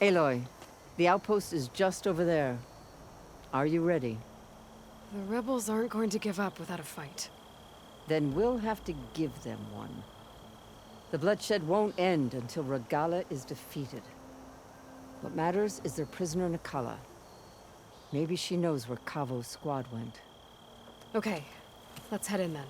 Aloy, the outpost is just over there. Are you ready? The rebels aren't going to give up without a fight. Then we'll have to give them one. The bloodshed won't end until Regalla is defeated. What matters is their prisoner Nikala. Maybe she knows where Kavo's squad went. Okay, let's head in then.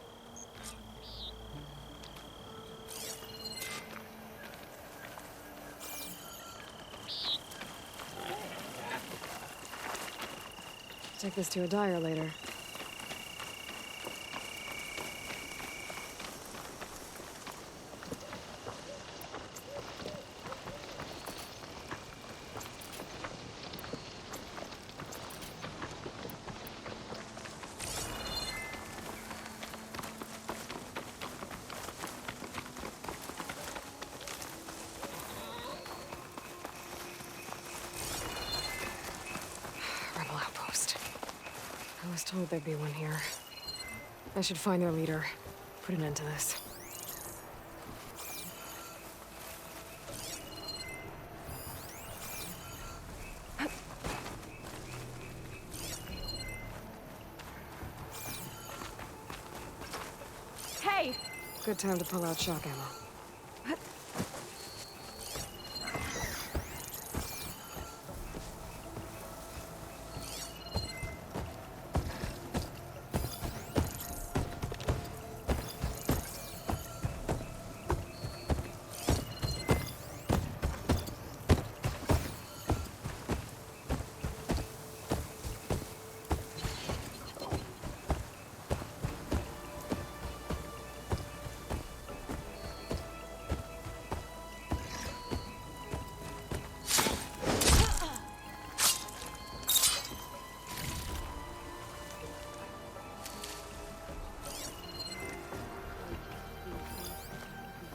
Take this to a dyer later. Rebel outpost. I was told there'd be one here. I should find their leader. Put an end to this. Hey! Good time to pull out shock ammo.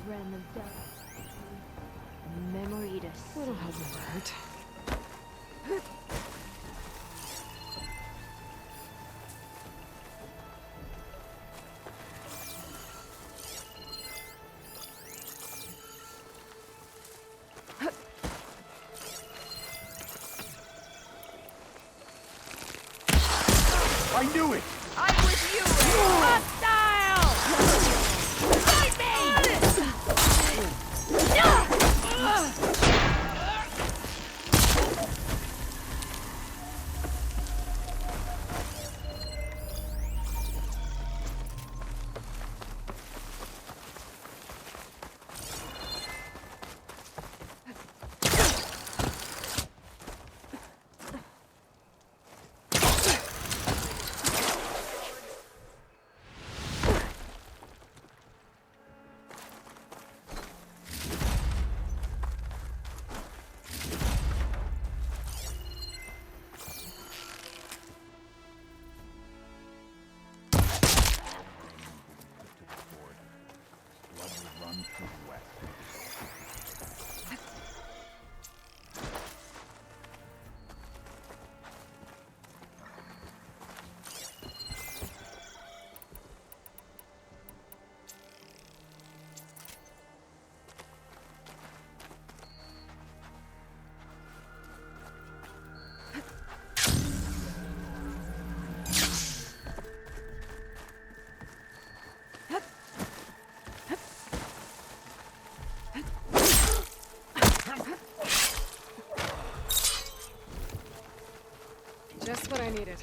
Random stuff. Memoritas. That'll help never hurt. I knew it! I'm with you! Hostile! Fight me! Blood will run through the west. Just what I needed.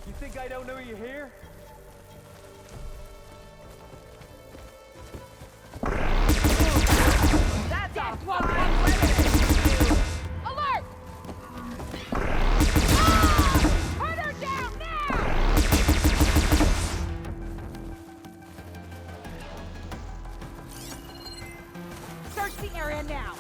You think I don't know you're here? That's a fine weapon! Alert! Put her down now! Search the area now!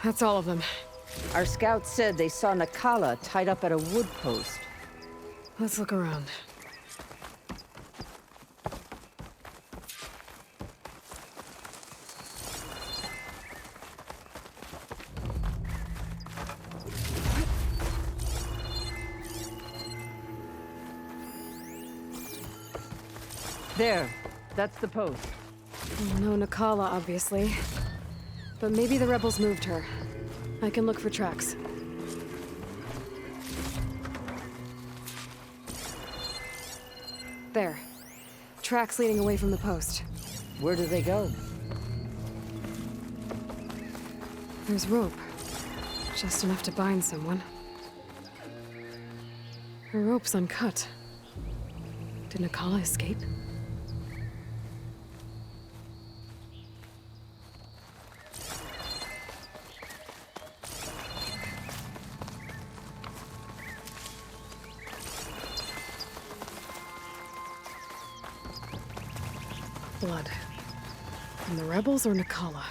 That's all of them. Our scouts said they saw Nakala tied up at a wood post. Let's look around. There, that's the post. No Nakala, obviously. But maybe the rebels moved her. I can look for tracks. There. Tracks leading away from the post. Where do they go? There's rope. Just enough to bind someone. Her rope's uncut. Did Nakala escape? Blood. From the rebels or Nakala?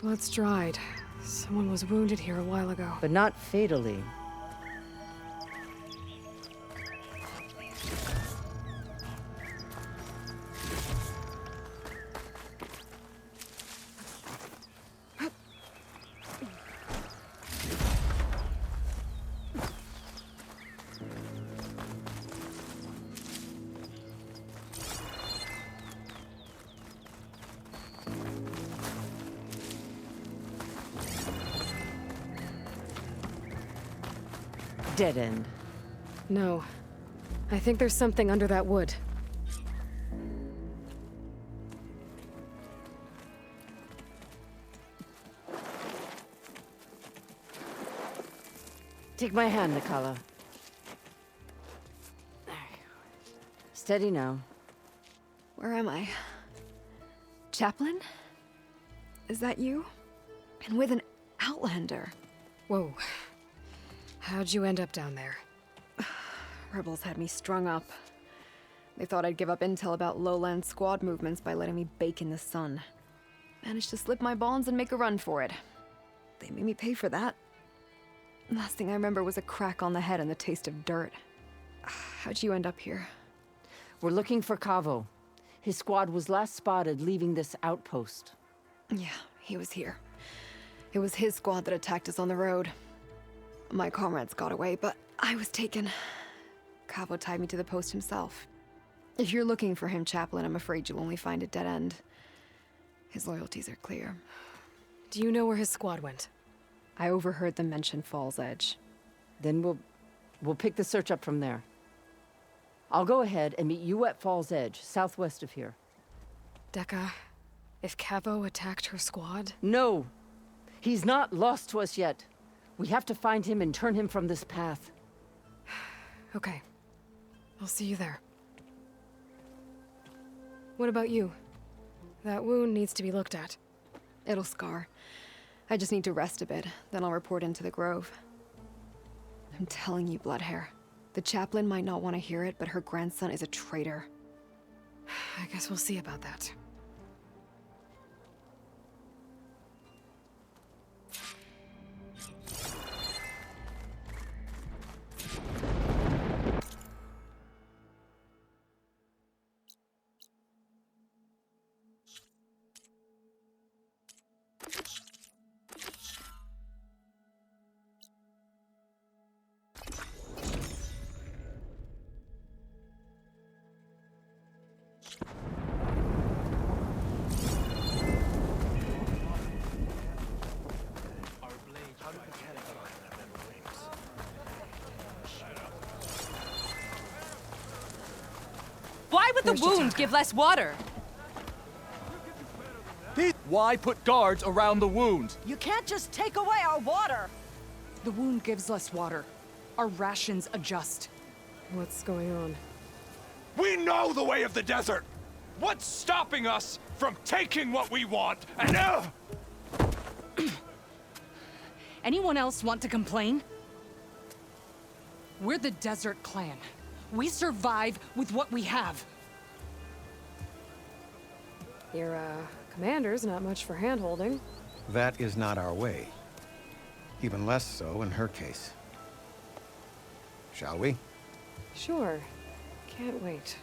Blood's dried. Someone was wounded here a while ago. But not fatally. Dead end. No. I think there's something under that wood. Take my hand, Nakala. Steady now. Where am I? Chaplain? Is that you? And with an Outlander. Whoa. How'd you end up down there? Rebels had me strung up. They thought I'd give up intel about lowland squad movements by letting me bake in the sun. Managed to slip my bonds and make a run for it. They made me pay for that. Last thing I remember was a crack on the head and the taste of dirt. How'd you end up here? We're looking for Cavo. His squad was last spotted leaving this outpost. Yeah, he was here. It was his squad that attacked us on the road. My comrades got away, but I was taken. Cavo tied me to the post himself. If you're looking for him, Chaplain, I'm afraid you'll only find a dead end. His loyalties are clear. Do you know where his squad went? I overheard them mention Fall's Edge. Then we'll pick the search up from there. I'll go ahead and meet you at Fall's Edge, southwest of here. Dekka, if Cavo attacked her squad? No! He's not lost to us yet. We have to find him and turn him from this path. Okay. I'll see you there. What about you? That wound needs to be looked at. It'll scar. I just need to rest a bit, then I'll report into the Grove. I'm telling you, Bloodhair. The chaplain might not want to hear it, but her grandson is a traitor. I guess we'll see about that. Why would the Where's wound Jataka? give less water? Why put guards around the wound? You can't just take away our water! The wound gives less water. Our rations adjust. What's going on? We know the way of the desert! What's stopping us from taking what we want and Anyone else want to complain? We're the Desert Clan. We survive with what we have. Your, commander's not much for hand-holding. That is not our way. Even less so in her case. Shall we? Sure. Can't wait.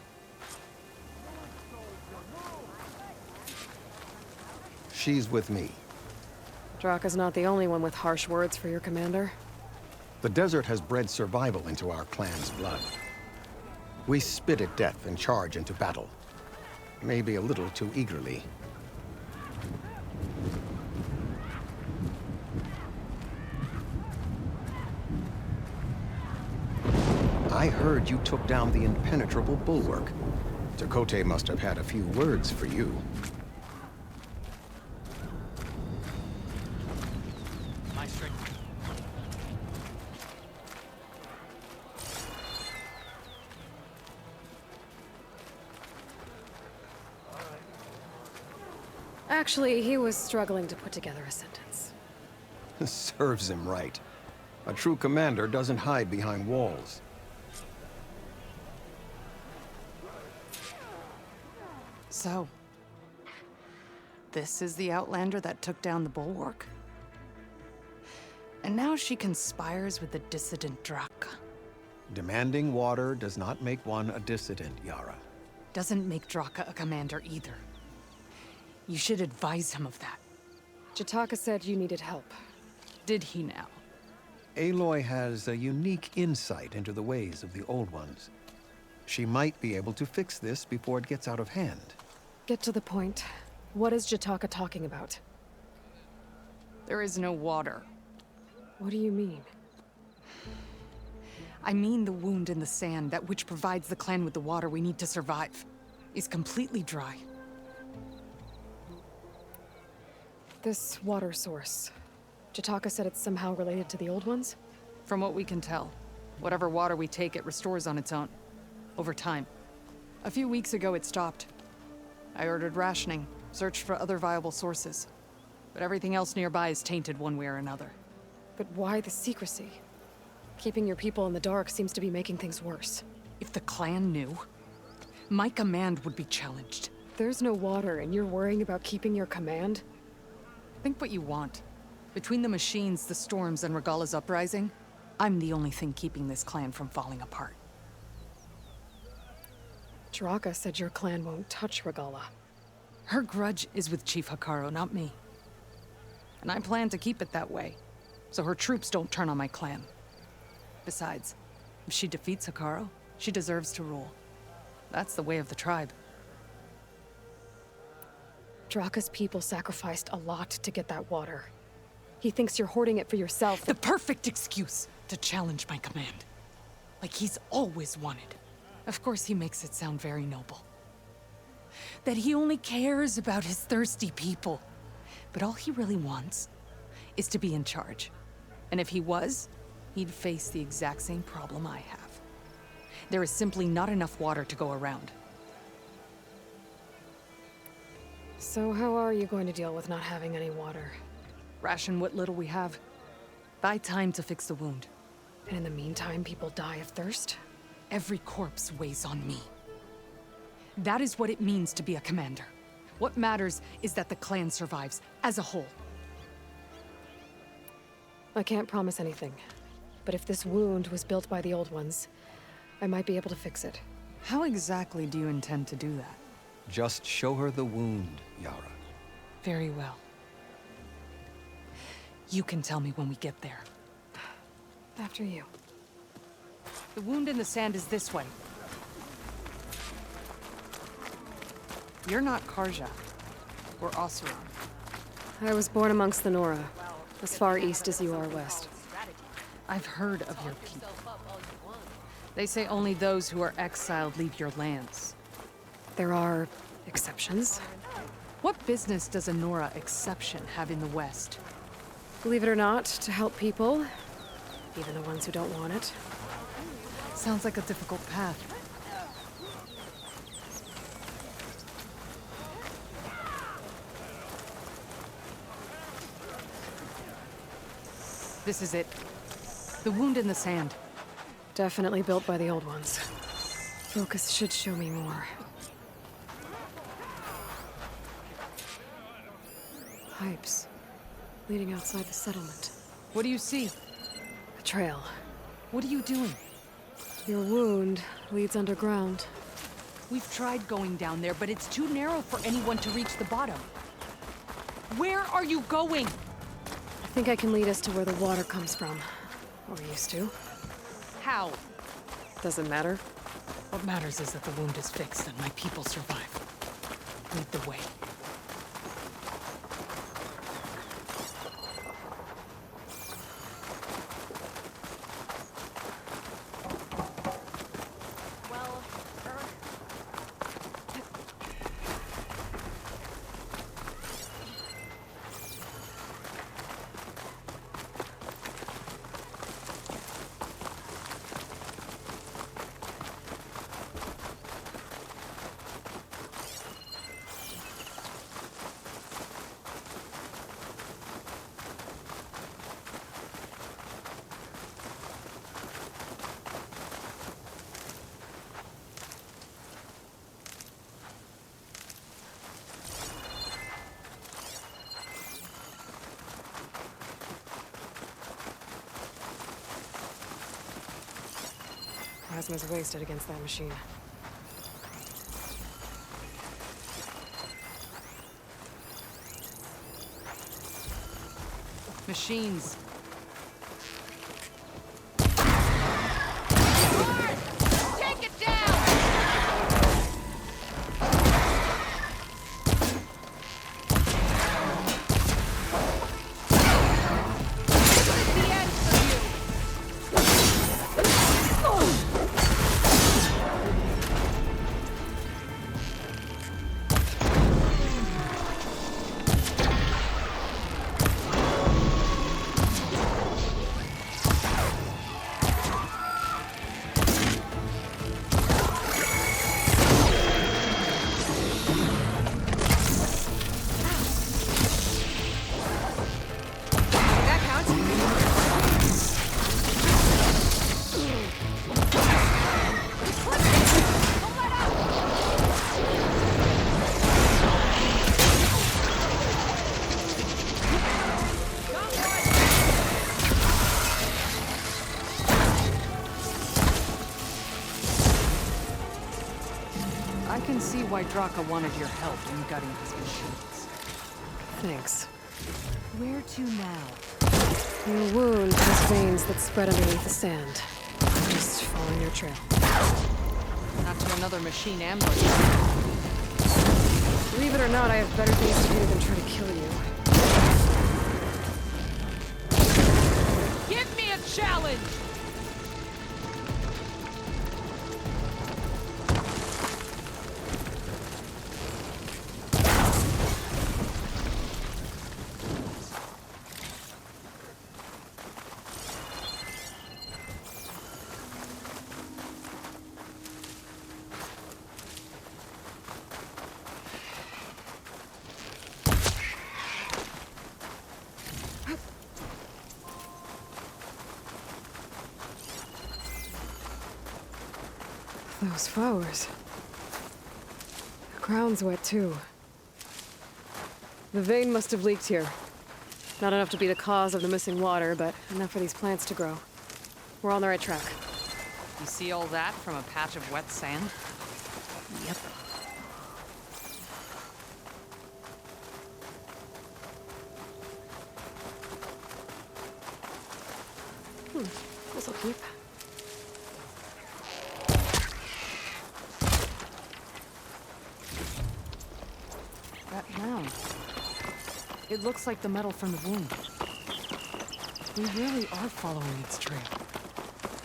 She's with me. Draka's not the only one with harsh words for your commander. The desert has bred survival into our clan's blood. We spit at death and charge into battle. Maybe a little too eagerly. I heard you took down the impenetrable bulwark. Tekote must have had a few words for you. My strength. Actually, he was struggling to put together a sentence. Serves him right. A true commander doesn't hide behind walls. So, this is the Outlander that took down the bulwark? And now she conspires with the dissident Draka. Demanding water does not make one a dissident, Yara. Doesn't make Draka a commander either. You should advise him of that. Jataka said you needed help. Did he now? Aloy has a unique insight into the ways of the Old Ones. She might be able to fix this before it gets out of hand. Get to the point. What is Jataka talking about? There is no water. What do you mean? I mean the wound in the sand, that which provides the clan with the water we need to survive, is completely dry. This water source. Jataka said it's somehow related to the Old Ones? From what we can tell, whatever water we take, it restores on its own. Over time. A few weeks ago, it stopped. I ordered rationing, searched for other viable sources. But everything else nearby is tainted one way or another. But why the secrecy? Keeping your people in the dark seems to be making things worse. If the clan knew, my command would be challenged. There's no water and you're worrying about keeping your command? Think what you want. Between the machines, the storms, and Regala's uprising, I'm the only thing keeping this clan from falling apart. Draka said your clan won't touch Regala. Her grudge is with Chief Hikaru, not me. And I plan to keep it that way, so her troops don't turn on my clan. Besides, if she defeats Hikaru, she deserves to rule. That's the way of the tribe. Draka's people sacrificed a lot to get that water. He thinks you're hoarding it for yourself. The perfect excuse to challenge my command. Like he's always wanted. Of course he makes it sound very noble. That he only cares about his thirsty people. But all he really wants is to be in charge. And if he was, he'd face the exact same problem I have. There is simply not enough water to go around. So how are you going to deal with not having any water? Ration what little we have. Buy time to fix the wound. And in the meantime, people die of thirst? Every corpse weighs on me. That is what it means to be a commander. What matters is that the clan survives as a whole. I can't promise anything. But if this wound was built by the Old Ones, I might be able to fix it. How exactly do you intend to do that? Just show her the wound, Yara. Very well. You can tell me when we get there. After you. The wound in the sand is this way. You're not Karja, or Oseram. I was born amongst the Nora, as far east as you are west. I've heard of your people. They say only those who are exiled leave your lands. There are exceptions. What business does a Nora exception have in the West? Believe it or not, to help people, even the ones who don't want it. Sounds like a difficult path. This is it. The wound in the sand. Definitely built by the Old Ones. Focus should show me more. pipes leading outside the settlement. What do you see? A trail. What are you doing? Your wound leads underground. We've tried going down there, but it's too narrow for anyone to reach the bottom. Where are you going? I think I can lead us to where the water comes from. Or used to. How? Doesn't matter. What matters is that the wound is fixed and my people survive. Lead the way. Plasma's wasted against that machine. Machines. Take it down! The end for you! I can see why Draka wanted your help in gutting his machines. Thanks. Where to now? Your wound has veins that spread underneath the sand. Just following your trail. Not to another machine ambush. Believe it or not, I have better things to do than try to kill you. Give me a challenge! Those flowers. The ground's wet too. The vein must have leaked here. Not enough to be the cause of the missing water, but enough for these plants to grow. We're on the right track. You see all that from a patch of wet sand? Yep. This'll keep. That mound. It looks like the metal from the wound. We really are following its trail.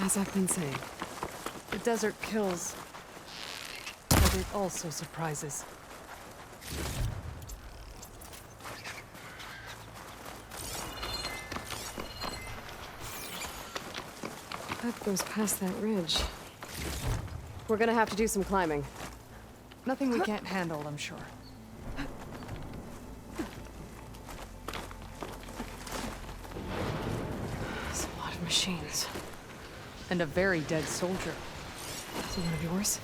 As I've been saying. The desert kills, but it also surprises. That goes past that ridge. We're gonna have to do some climbing. Nothing we can't handle, I'm sure. There's a lot of machines. And a very dead soldier. Is it one of yours?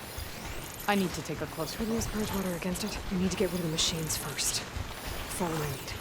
I need to take a closer Try to use purge water against it. We need to get rid of the machines first. Follow my lead.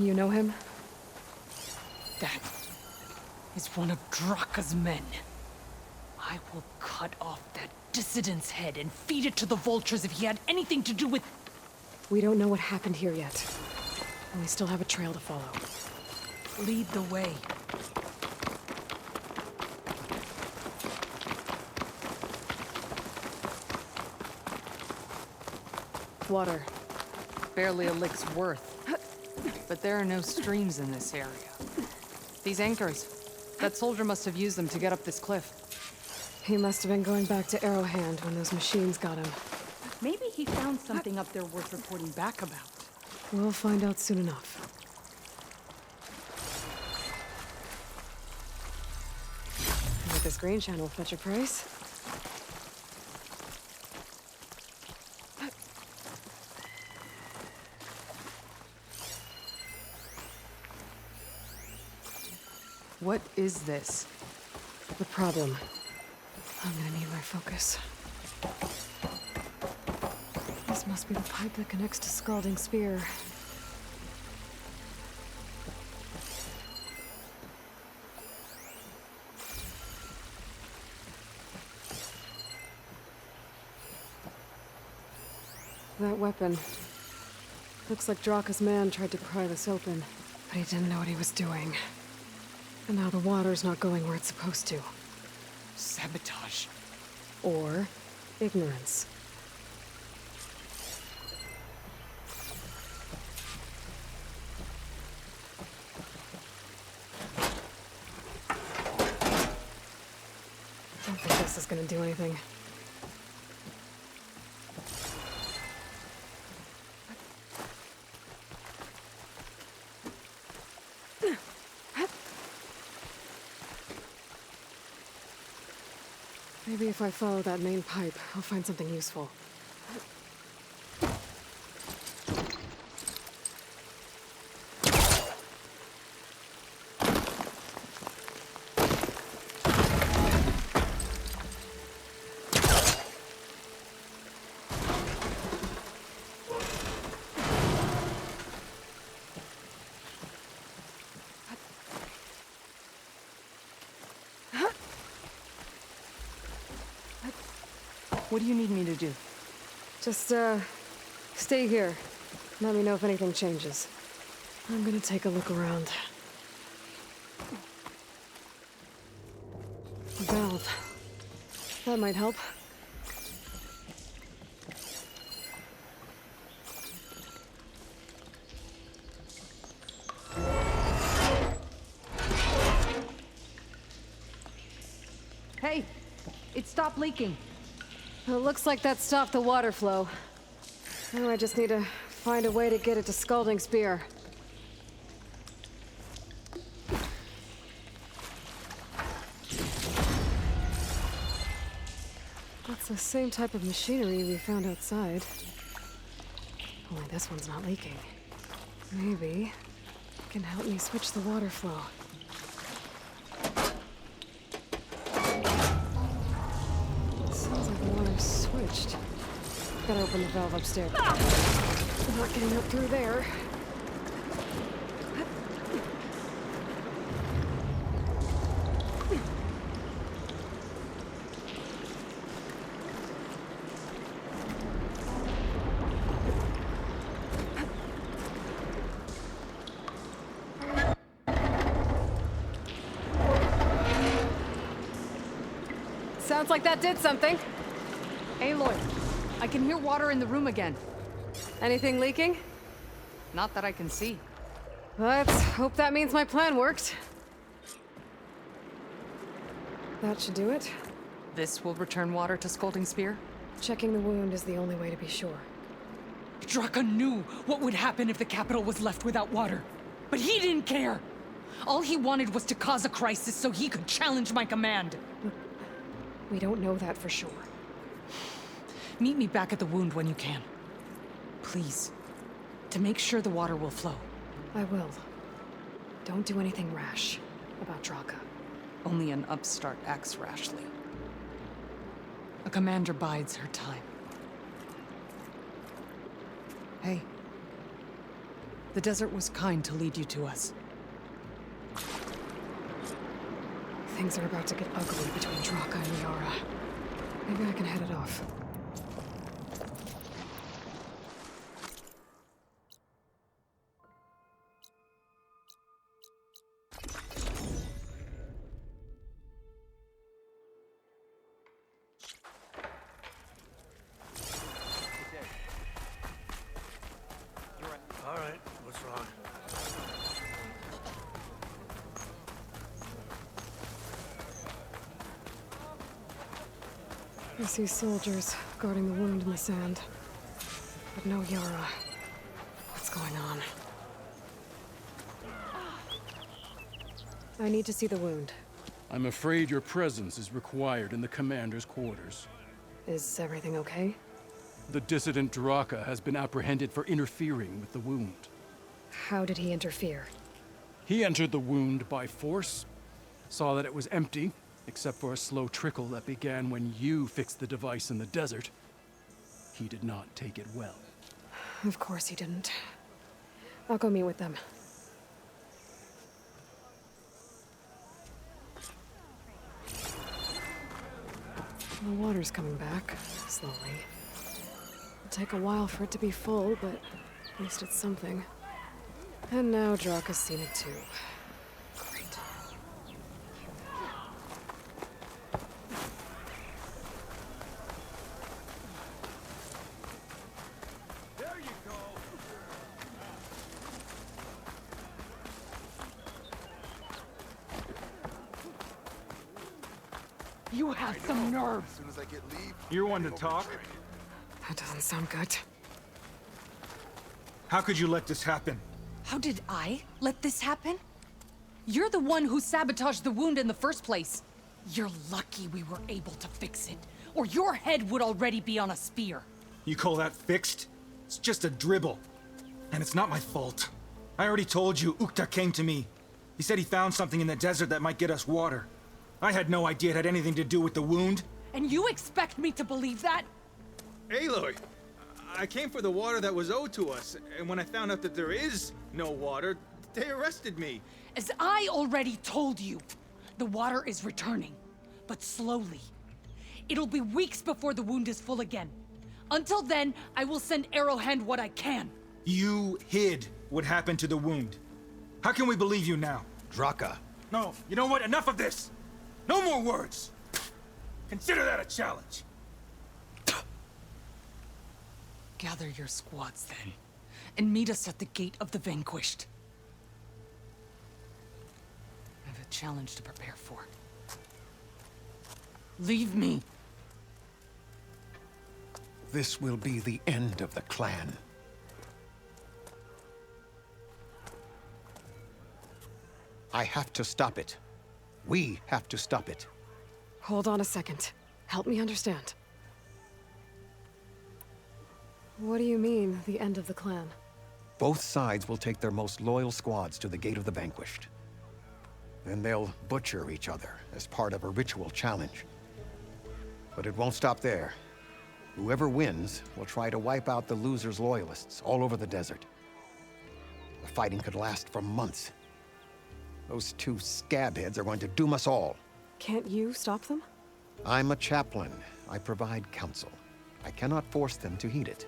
You know him? That is one of Draka's men. I will cut off that dissident's head and feed it to the vultures if he had anything to do with... We don't know what happened here yet. And we still have a trail to follow. Lead the way. Water. Barely a lick's worth. But there are no streams in this area. These anchors. That soldier must have used them to get up this cliff. He must have been going back to Arrowhand when those machines got him. Maybe he found something up there worth reporting back about. We'll find out soon enough. But this green channel will fetch a price. What is this? The problem. I'm gonna need my focus. This must be the pipe that connects to Scalding Spear. That weapon. Looks like Draka's man tried to pry this open, but he didn't know what he was doing. And now the water's not going where it's supposed to. Sabotage. Or ignorance. Don't think this is gonna do anything. Maybe if I follow that main pipe, I'll find something useful. What do you need me to do? Just, stay here. Let me know if anything changes. I'm gonna take a look around. A valve. That might help. Hey! It stopped leaking. It looks like that stopped the water flow. Now I just need to find a way to get it to Scalding Spear. That's the same type of machinery we found outside. Only this one's not leaking. Maybe it can help me switch the water flow. Sounds like the water's switched. Gotta open the valve upstairs. I'm not getting up through there. Sounds like that did something. Aloy, I can hear water in the room again. Anything leaking? Not that I can see. Let's hope that means my plan worked. That should do it. This will return water to Scalding Spear? Checking the wound is the only way to be sure. Draka knew what would happen if the capital was left without water. But he didn't care! All he wanted was to cause a crisis so he could challenge my command. We don't know that for sure. Meet me back at the wound when you can. Please. To make sure the water will flow. I will. Don't do anything rash about Draka. Only an upstart acts rashly. A commander bides her time. Hey. The desert was kind to lead you to us. Things are about to get ugly between Draka and Yara. Maybe I can head it off. All right, what's wrong? I see soldiers guarding the wound in the sand. But no Yara. What's going on? I need to see the wound. I'm afraid your presence is required in the commander's quarters. Is everything okay? The dissident Draka has been apprehended for interfering with the wound. How did he interfere? He entered the wound by force, saw that it was empty, except for a slow trickle that began when you fixed the device in the desert. He did not take it well. Of course he didn't. I'll go meet with them. The water's coming back, slowly. It'll take a while for it to be full, but at least it's something. And now Draka's seen it too. Great. There you go. You have some nerve. As soon as I get leave, You're one to talk? That doesn't sound good. How could you let this happen? How did I let this happen? You're the one who sabotaged the wound in the first place. You're lucky we were able to fix it, or your head would already be on a spear. You call that fixed? It's just a dribble. And it's not my fault. I already told you, Ukta came to me. He said he found something in the desert that might get us water. I had no idea it had anything to do with the wound. And you expect me to believe that? Aloy, I came for the water that was owed to us, and when I found out that there is no water, they arrested me. As I already told you, the water is returning, but slowly. It'll be weeks before the wound is full again. Until then, I will send Arrowhand what I can. You hid what happened to the wound. How can we believe you now? Draka. No, you know what? Enough of this! No more words! Consider that a challenge. Gather your squads then, and meet us at the Gate of the Vanquished. I have a challenge to prepare for. Leave me. This will be the end of the clan. I have to stop it. We have to stop it. Hold on a second. Help me understand. What do you mean, the end of the clan? Both sides will take their most loyal squads to the Gate of the Vanquished. Then they'll butcher each other as part of a ritual challenge. But it won't stop there. Whoever wins will try to wipe out the loser's loyalists all over the desert. The fighting could last for months. Those two scabheads are going to doom us all. Can't you stop them? I'm a chaplain. I provide counsel. I cannot force them to heed it.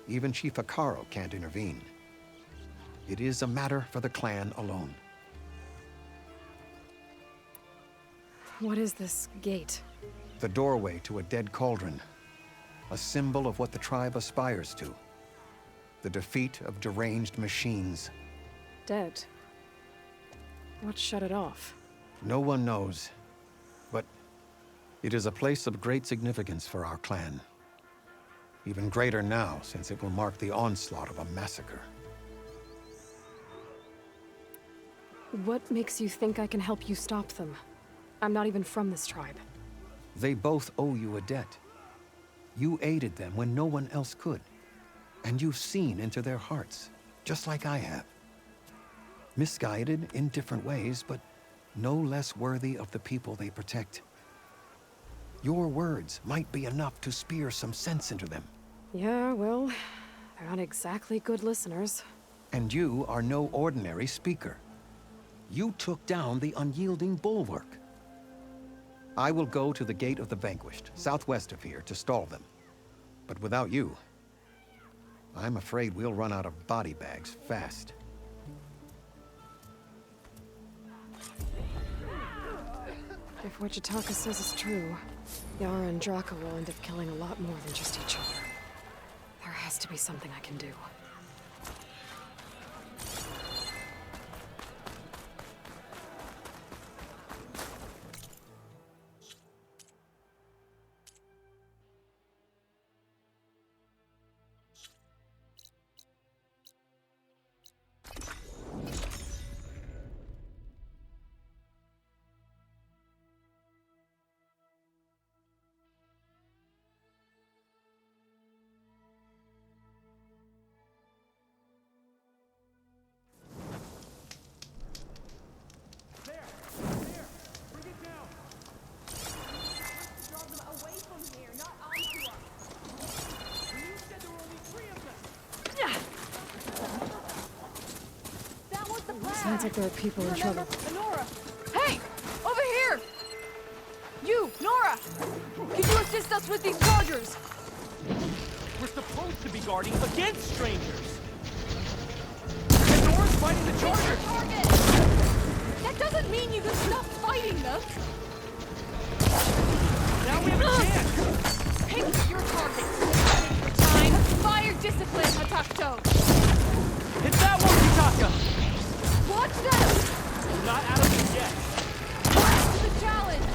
Even Chief Akaro can't intervene. It is a matter for the clan alone. What is this gate? The doorway to a dead cauldron. A symbol of what the tribe aspires to. The defeat of deranged machines. Dead. What shut it off? No one knows. But it is a place of great significance for our clan. Even greater now, since it will mark the onslaught of a massacre. What makes you think I can help you stop them? I'm not even from this tribe. They both owe you a debt. You aided them when no one else could. And you've seen into their hearts, just like I have. Misguided in different ways, but no less worthy of the people they protect. Your words might be enough to spear some sense into them. Yeah, well, they're not exactly good listeners. And you are no ordinary speaker. You took down the unyielding bulwark. I will go to the Gate of the Vanquished, southwest of here, to stall them. But without you, I'm afraid we'll run out of body bags fast. If what Yutaka says is true, Yara and Draka will end up killing a lot more than just each other. There has to be something I can do. Sounds like there are people in trouble. Nora! Hey! Over here! You, Nora! Can you assist us with these chargers? We're supposed to be guarding against strangers. And Nora's fighting the chargers. That doesn't mean you can stop fighting them. Now we have a chance. Pick your target. Time. Fire discipline, Hatakto. Hit that one, Kitaka. Watch them! We're not out of it yet. Rise to the challenge!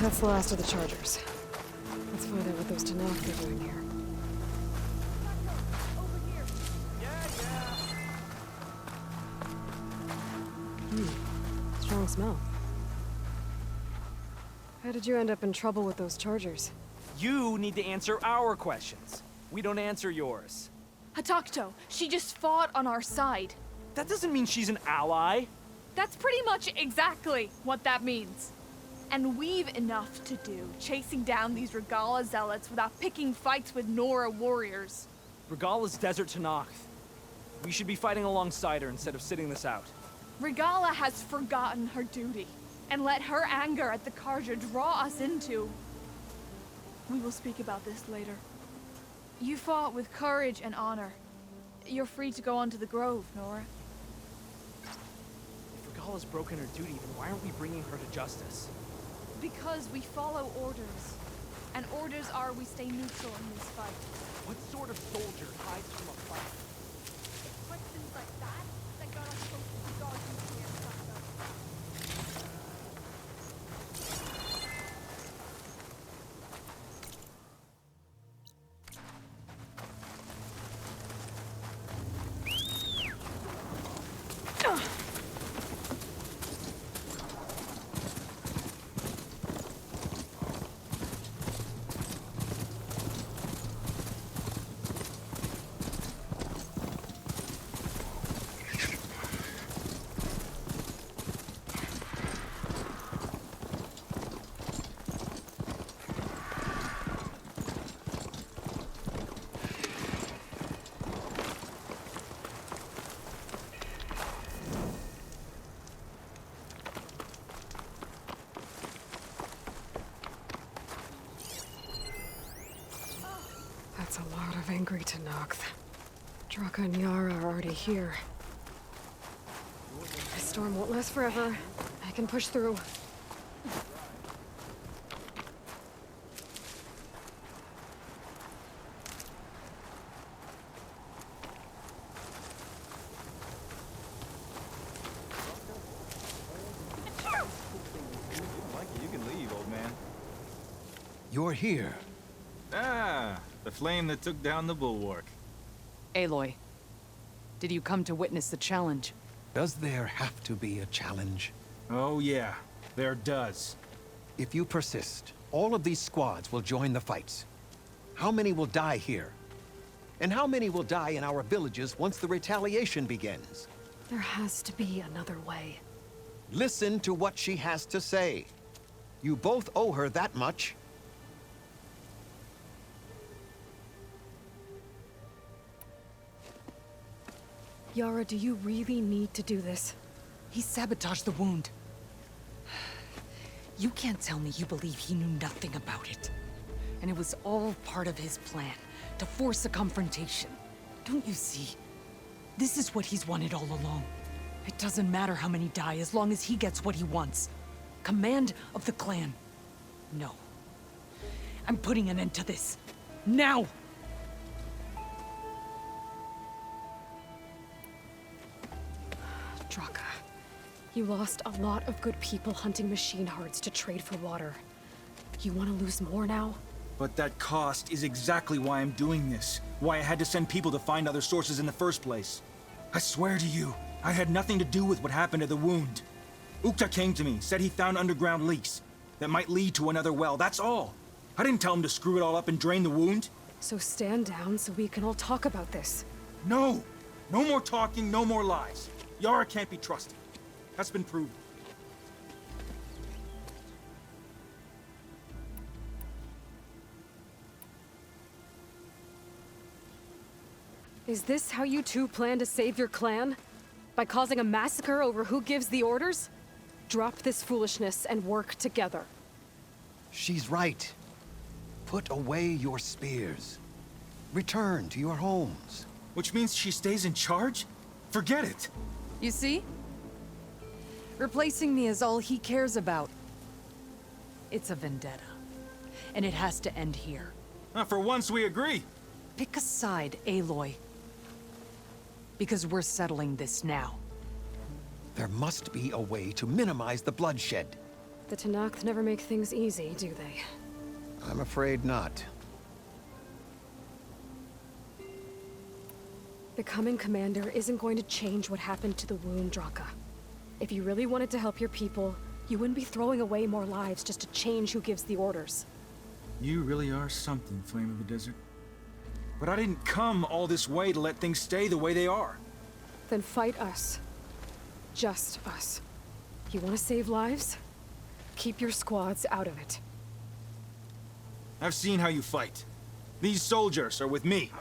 That's the last of the chargers. Let's find out what those Tanakh are doing here. Strong smell. How did you end up in trouble with those chargers? You need to answer our questions. We don't answer yours. Hatakto, she just fought on our side. That doesn't mean she's an ally. That's pretty much exactly what that means. And we've enough to do chasing down these Regala zealots without picking fights with Nora warriors. Regala's Desert Tanakh. We should be fighting alongside her instead of sitting this out. Regala has forgotten her duty and let her anger at the Karja draw us into. We will speak about this later. You fought with courage and honor. You're free to go on to the Grove, Nora. If Regala's broken her duty, then why aren't we bringing her to justice? Because we follow orders. And orders are we stay neutral in this fight. What sort of soldier hides from a fight? Questions like that got us supposed to be guarding here, Sasha. That's a lot of angry Tanakh. Draka and Yara are already here. This storm won't last forever. I can push through. You can leave, old man. You're here. Ah, the flame that took down the bulwark. Aloy, did you come to witness the challenge? Does there have to be a challenge? Oh yeah, there does. If you persist, all of these squads will join the fights. How many will die here? And how many will die in our villages once the retaliation begins? There has to be another way. Listen to what she has to say. You both owe her that much. Yara, do you really need to do this? He sabotaged the wound. You can't tell me you believe he knew nothing about it. And it was all part of his plan, to force a confrontation. Don't you see? This is what he's wanted all along. It doesn't matter how many die as long as he gets what he wants. Command of the clan. No. I'm putting an end to this. Now! Draka, you lost a lot of good people hunting machine hearts to trade for water. You want to lose more now? But that cost is exactly why I'm doing this. Why I had to send people to find other sources in the first place. I swear to you, I had nothing to do with what happened to the wound. Ukta came to me, said he found underground leaks that might lead to another well, that's all. I didn't tell him to screw it all up and drain the wound. So stand down so we can all talk about this. No! No more talking, no more lies. Yara can't be trusted. That's been proven. Is this how you two plan to save your clan? By causing a massacre over who gives the orders? Drop this foolishness and work together. She's right. Put away your spears. Return to your homes. Which means she stays in charge? Forget it. You see? Replacing me is all he cares about. It's a vendetta. And it has to end here. For once we agree. Pick a side, Aloy. Because we're settling this now. There must be a way to minimize the bloodshed. The Tenakth never make things easy, do they? I'm afraid not. Becoming commander isn't going to change what happened to the wound, Draka. If you really wanted to help your people, you wouldn't be throwing away more lives just to change who gives the orders. You really are something, Flame of the Desert. But I didn't come all this way to let things stay the way they are. Then fight us. Just us. You want to save lives? Keep your squads out of it. I've seen how you fight. These soldiers are with me.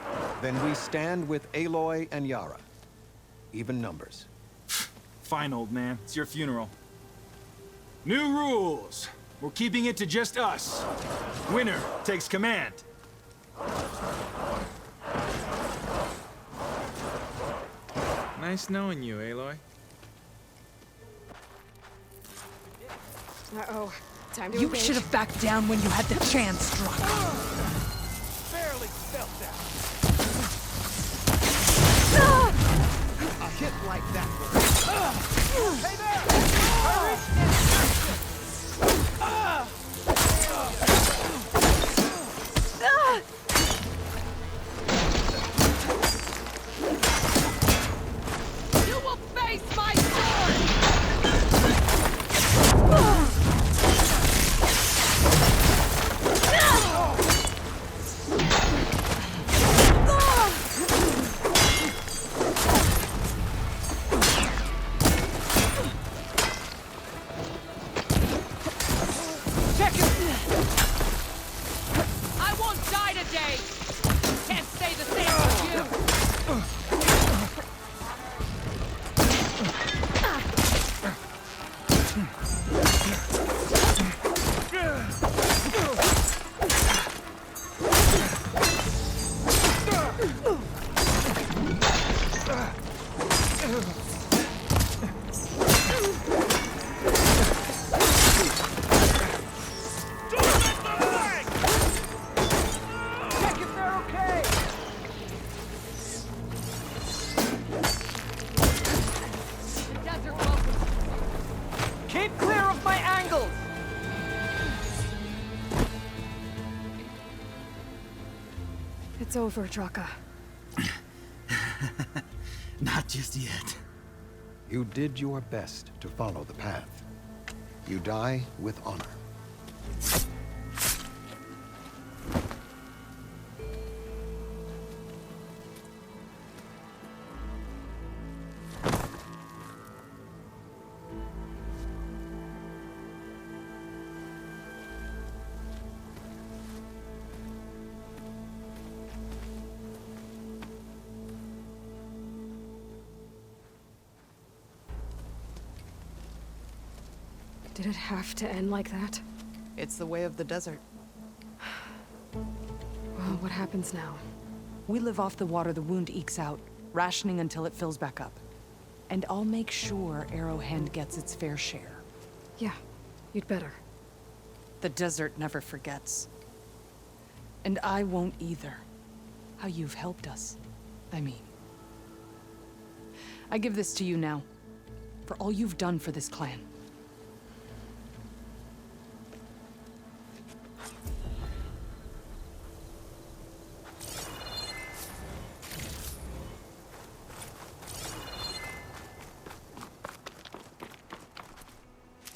Then we stand with Aloy and Yara. Even numbers. Fine, old man. It's your funeral. New rules. We're keeping it to just us. Winner takes command. Nice knowing you, Aloy. Uh-oh. Time to You engage. should have backed down when you had the chance, Draka. Barely felt that. A hit like that will... Hey there! Hurry You will face my sword! I won't die today! Can't say the same for you! check if they're okay! The desert welcomes you. Keep clear of my angles! It's over, Draka. Not just yet. You did your best to follow the path. You die with honor. Did it have to end like that? It's the way of the desert. Well, what happens now? We live off the water the wound ekes out, rationing until it fills back up. And I'll make sure Arrowhand gets its fair share. Yeah, you'd better. The desert never forgets. And I won't either. How you've helped us, I mean. I give this to you now, for all you've done for this clan.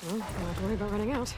Well, don't have to worry about running out.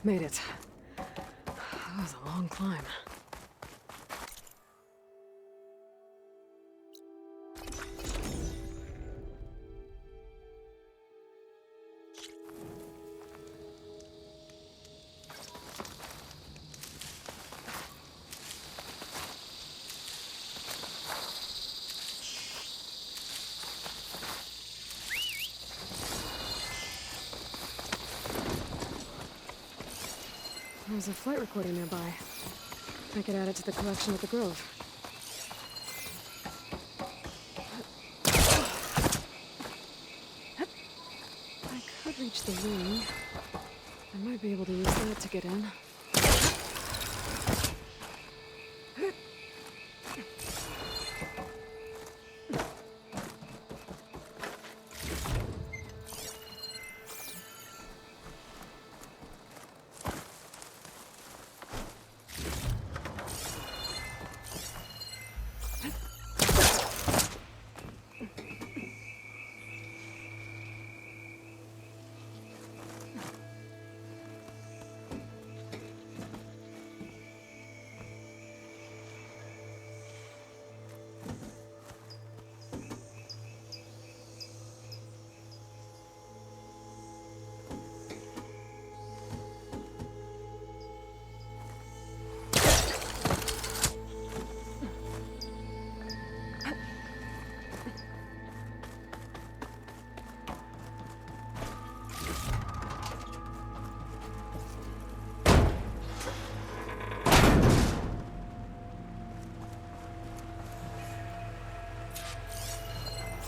Made it. That was a long climb. There's a flight recording nearby. I could add it to the collection at the Grove. I could reach the wing. I might be able to use that to get in.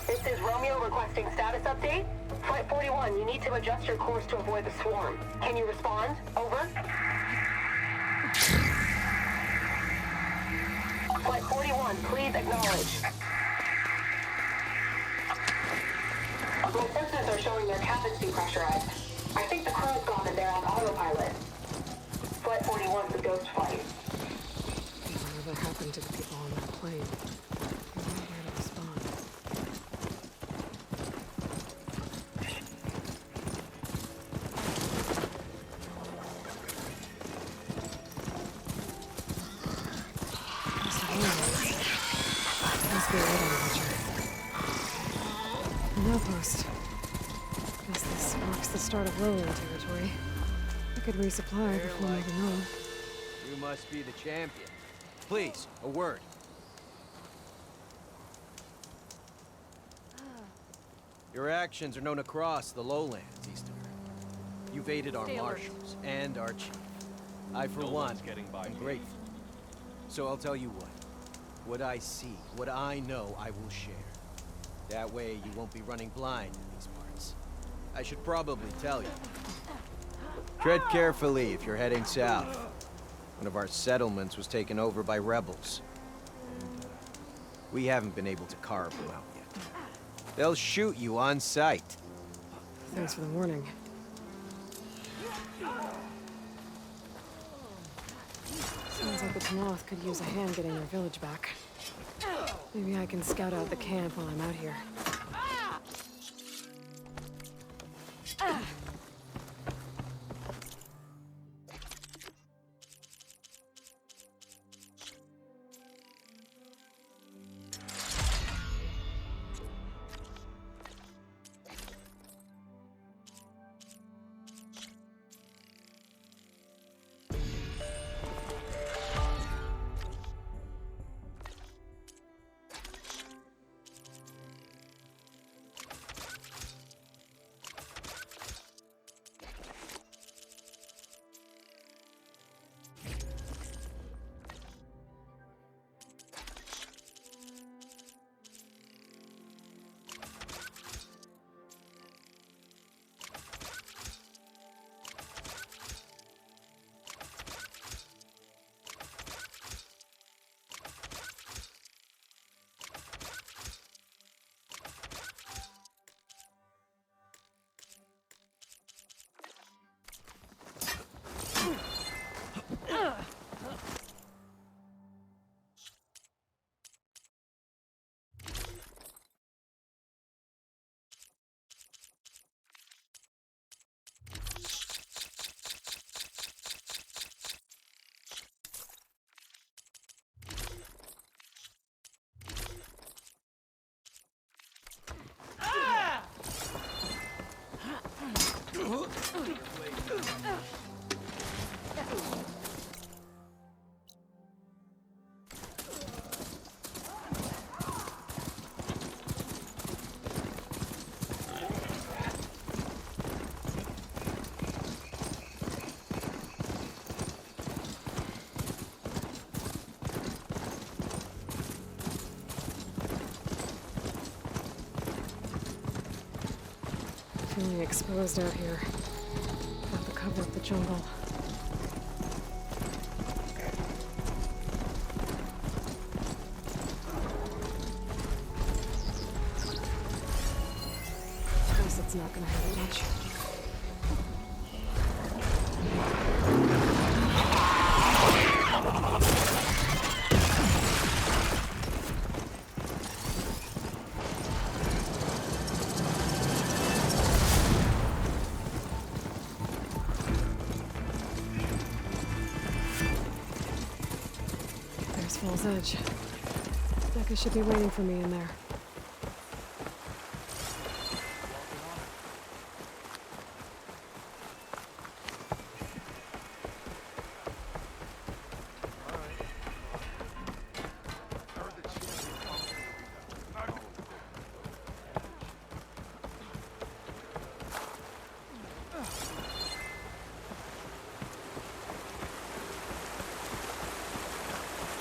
This is Romeo requesting status update. Flight 41, you need to adjust your course to avoid the swarm. Can you respond? Over. Flight 41, please acknowledge. My sensors are showing their cabins depressurized. I think the crew's gone and they're on autopilot. Flight 41's a ghost flight. Whatever happened to the people on that plane? I don't know where to respond. be a radar watcher. No post. Guess this marks the start of lowland territory. I could resupply before moving on. You must be the champion. Please, a word. Your actions are known across the lowlands, Easter. You've aided our marshals and our chief. I, for one, am grateful. So I'll tell you what. What I see, what I know, I will share. That way you won't be running blind in these parts. I should probably tell you. Tread carefully if you're heading south. One of our settlements was taken over by rebels. And, we haven't been able to carve them out yet. They'll shoot you on sight. Thanks for the warning. Sounds like the Tanoth could use a hand getting their village back. Maybe I can scout out the camp while I'm out here. Feeling exposed out here. Got the cover of the jungle. Guess it's not gonna hurt much. Fall's Edge. Becca should be waiting for me in there.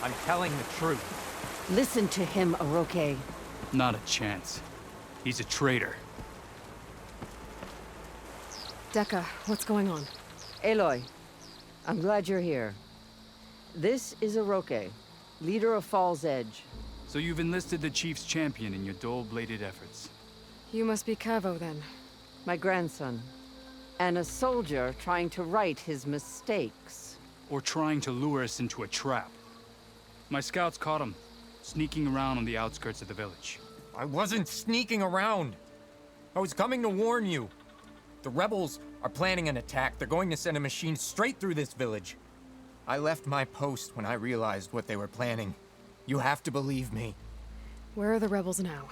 I'm telling the truth. Listen to him, Oroke. Not a chance. He's a traitor. Decca, what's going on? Aloy, I'm glad you're here. This is Oroke, leader of Fall's Edge. So you've enlisted the Chief's champion in your dull-bladed efforts. You must be Cavo, then. My grandson. And a soldier trying to right his mistakes. Or trying to lure us into a trap. My scouts caught him, sneaking around on the outskirts of the village. I wasn't sneaking around. I was coming to warn you. The rebels are planning an attack. They're going to send a machine straight through this village. I left my post when I realized what they were planning. You have to believe me. Where are the rebels now?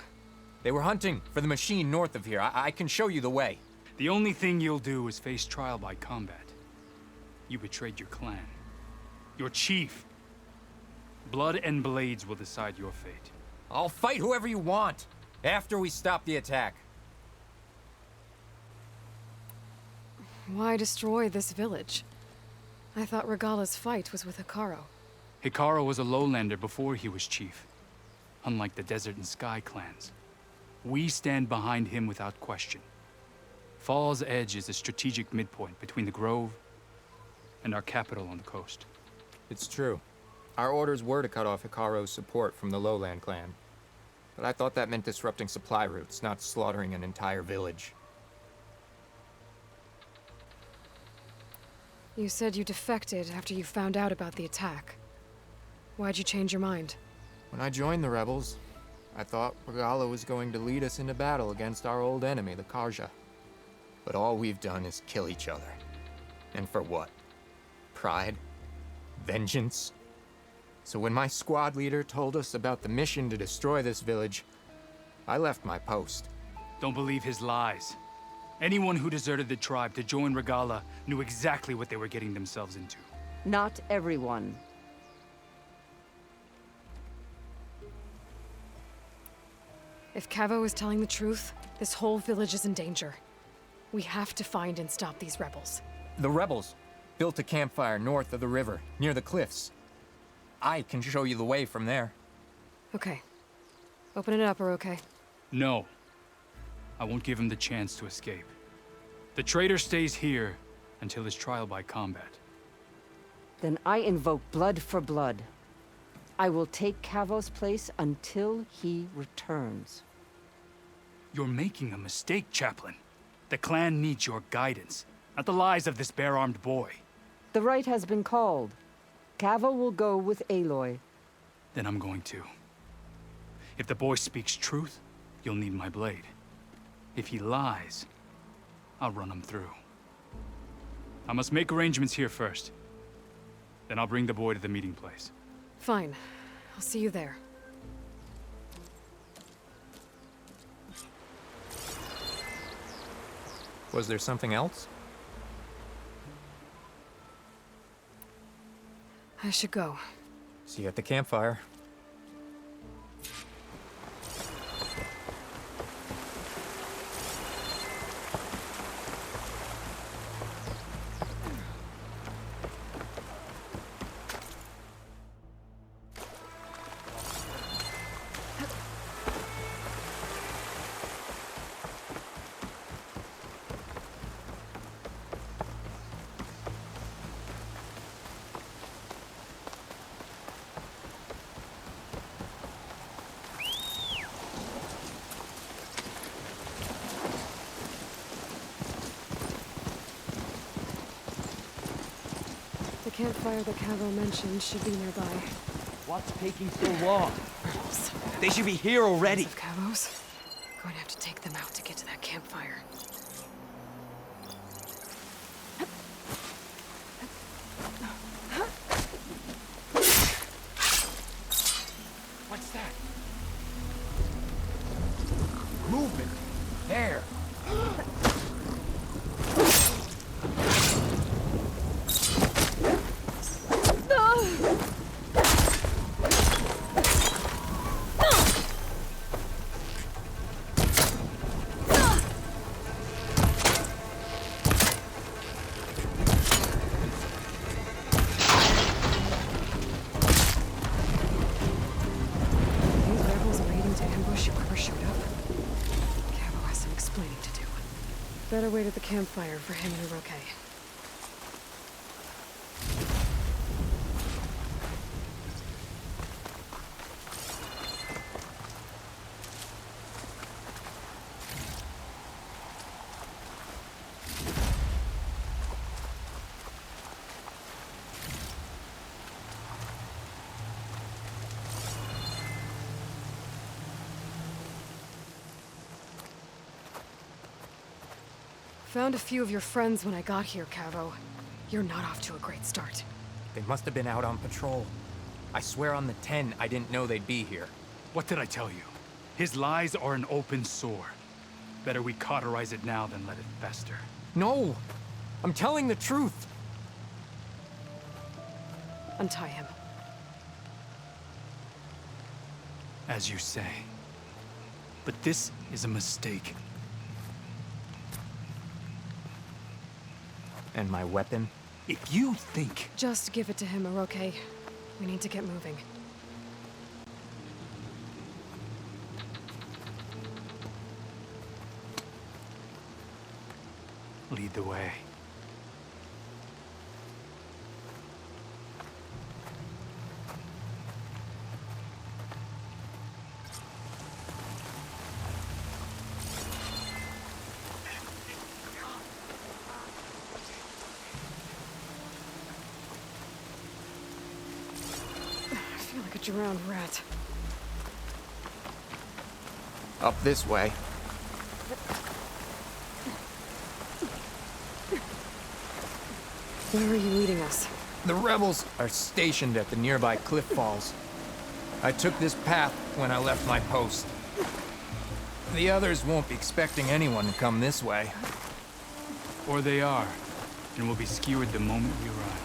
They were hunting for the machine north of here. I can show you the way. The only thing you'll do is face trial by combat. You betrayed your clan. Your chief. Blood and blades will decide your fate. I'll fight whoever you want, after we stop the attack. Why destroy this village? I thought Regala's fight was with Hikaru. Hikaru was a lowlander before he was chief. Unlike the Desert and Sky clans. We stand behind him without question. Fall's Edge is a strategic midpoint between the Grove and our capital on the coast. It's true. Our orders were to cut off Hikaru's support from the Lowland clan. But I thought that meant disrupting supply routes, not slaughtering an entire village. You said you defected after you found out about the attack. Why'd you change your mind? When I joined the rebels, I thought Regala was going to lead us into battle against our old enemy, the Karja. But all we've done is kill each other. And for what? Pride? Vengeance? So when my squad leader told us about the mission to destroy this village, I left my post. Don't believe his lies. Anyone who deserted the tribe to join Regala knew exactly what they were getting themselves into. Not everyone. If Cavo is telling the truth, this whole village is in danger. We have to find and stop these rebels. The rebels built a campfire north of the river, near the cliffs. I can show you the way from there. Okay. Open it up, or okay? No. I won't give him the chance to escape. The traitor stays here until his trial by combat. Then I invoke blood for blood. I will take Cavo's place until he returns. You're making a mistake, Chaplain. The clan needs your guidance, not the lies of this bare-armed boy. The right has been called. Cavo will go with Aloy. Then I'm going to. If the boy speaks truth, you'll need my blade. If he lies, I'll run him through. I must make arrangements here first. Then I'll bring the boy to the meeting place. Fine. I'll see you there. Was there something else? I should go. See you at the campfire. The campfire that Cavo mentioned should be nearby. What's taking so long? Rebels. They should be here already. Of Cavo's. Going to have to take them out to get to that campfire. What's that? Movement. There. Better wait at the campfire for him and Roque. Found a few of your friends when I got here, Cavo. You're not off to a great start. They must have been out on patrol. I swear on the 10, I didn't know they'd be here. What did I tell you? His lies are an open sore. Better we cauterize it now than let it fester. No! I'm telling the truth! Untie him. As you say. But this is a mistake. And my weapon? If you think... Just give it to him, Oroke. We need to get moving. Lead the way. I feel like a drowned rat. Up this way. Where are you leading us? The rebels are stationed at the nearby cliff falls. I took this path when I left my post. The others won't be expecting anyone to come this way. Or they are, and will be skewered the moment we arrive.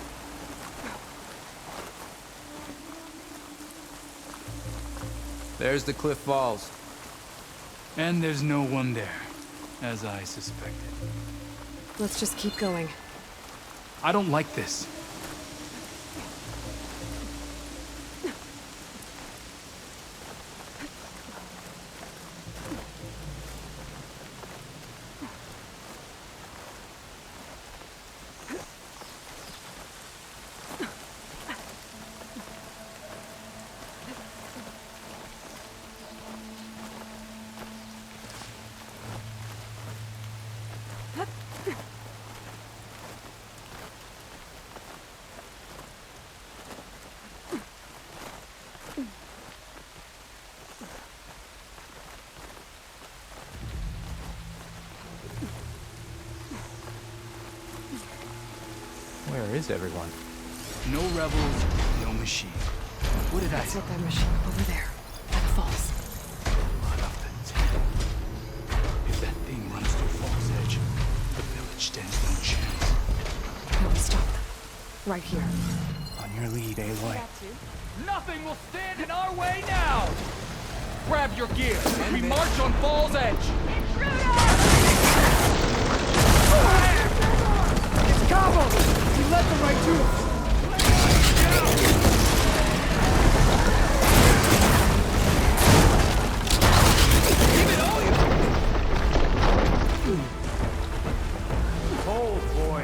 There's the cliff falls. And there's no one there, as I suspected. Let's just keep going. I don't like this. Where is everyone? No rebels, no machine. What did I say? That's not that machine. Over there. At the falls. Blood of the dead. If that thing runs to Fall's Edge, the village stands no chance. No, stop them. Right here. On your lead, Aloy. Nothing will stand in our way now! Grab your gear. We march on Fall's Edge. It's Cabo! He led them right to us! Give it all you... Cold, boy.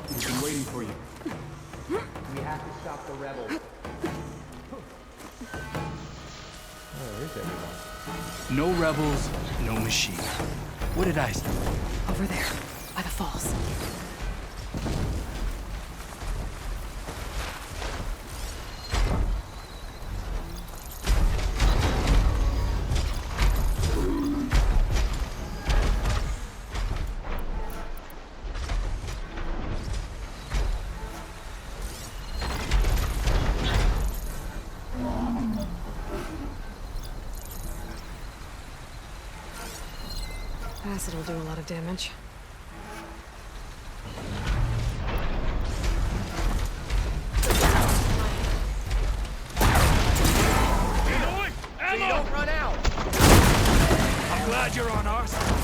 We've been waiting for you. We have to stop the rebels. Where is everyone? No rebels, no machine. What did I say? Over there. By the falls. acid will do a lot of damage. So you don't run out. I'm glad you're on our side.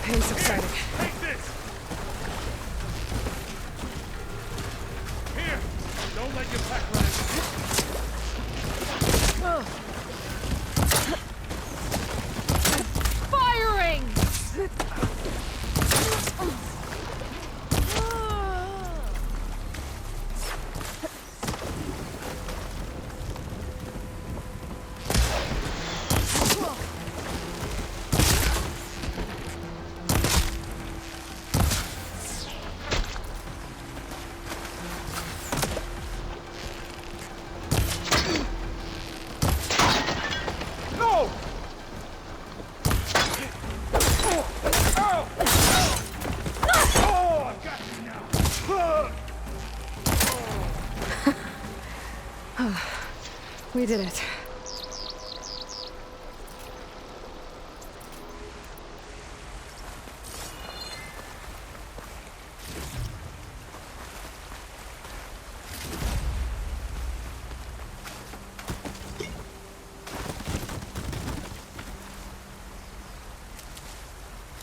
Pain's subsiding. Take this! Here! Don't let your pack run Firing! We did it.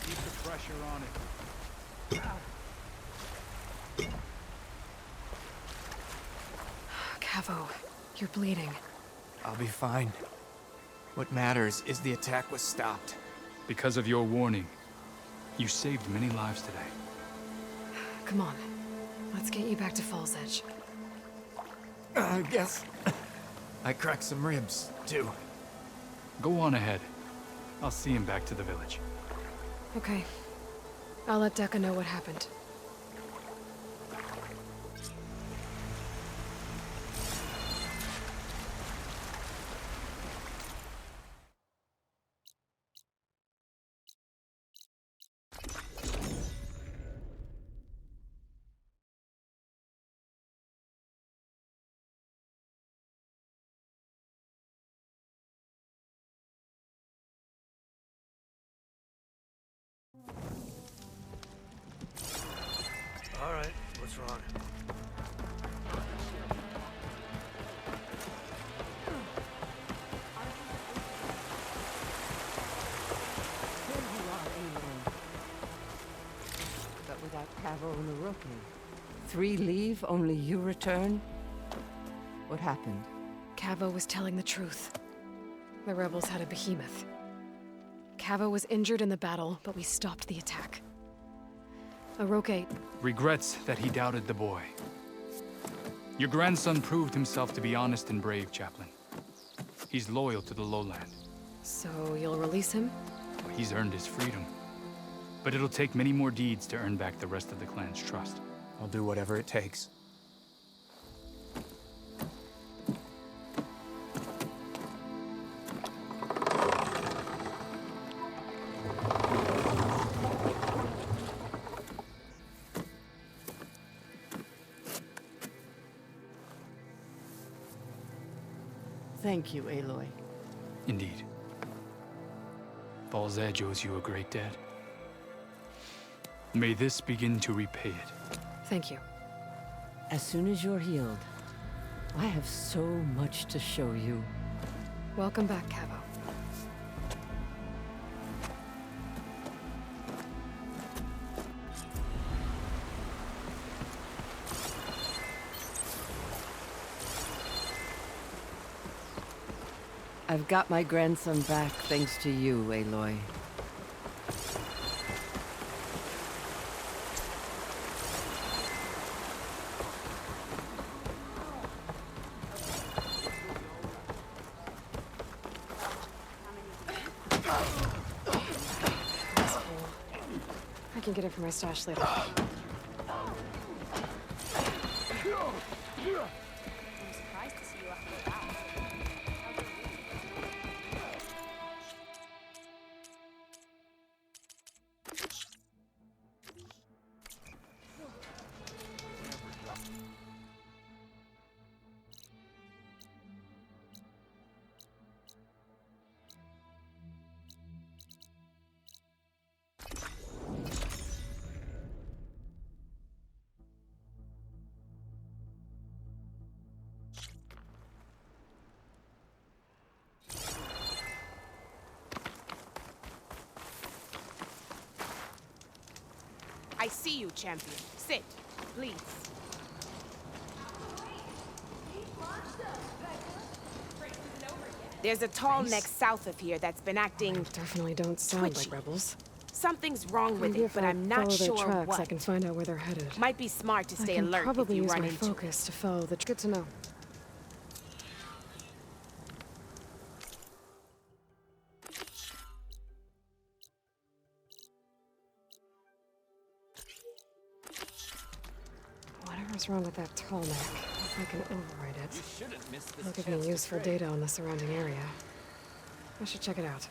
Keep the pressure on it. Cavo, you're bleeding. I'll be fine. What matters is the attack was stopped. Because of your warning, you saved many lives today. Come on. Let's get you back to Falls Edge. I guess I cracked some ribs, too. Go on ahead. I'll see him back to the village. Okay. I'll let Dekka know what happened. All right, what's wrong? But without Cavo and the rookie. 3 leave, only you return? What happened? Cavo was telling the truth. The rebels had a behemoth. Cavo was injured in the battle, but we stopped the attack. Aroke regrets that he doubted the boy. Your grandson proved himself to be honest and brave, Chaplain. He's loyal to the lowland. So you'll release him? Well, he's earned his freedom. But it'll take many more deeds to earn back the rest of the clan's trust. I'll do whatever it takes. Thank you, Aloy. Indeed. Ball's Edge owes you a great debt. May this begin to repay it. Thank you. As soon as you're healed, I have so much to show you. Welcome back, Cabo. I've got my grandson back thanks to you, Aloy. I can get it from my stash later. I see you, champion. Sit, please. There's a tall neck south of here that's been acting Definitely don't sound twitchy. like rebels. Something's wrong with Maybe it, if but I I'm not follow their sure tracks, what. I can find out where they're headed. Might be smart to stay I can alert if probably you use run my into focus to follow the. Good to know. Whatever's wrong with that tall neck, if I can override it, You shouldn't miss this it'll give chance me to useful trade. data on the surrounding area. I should check it out.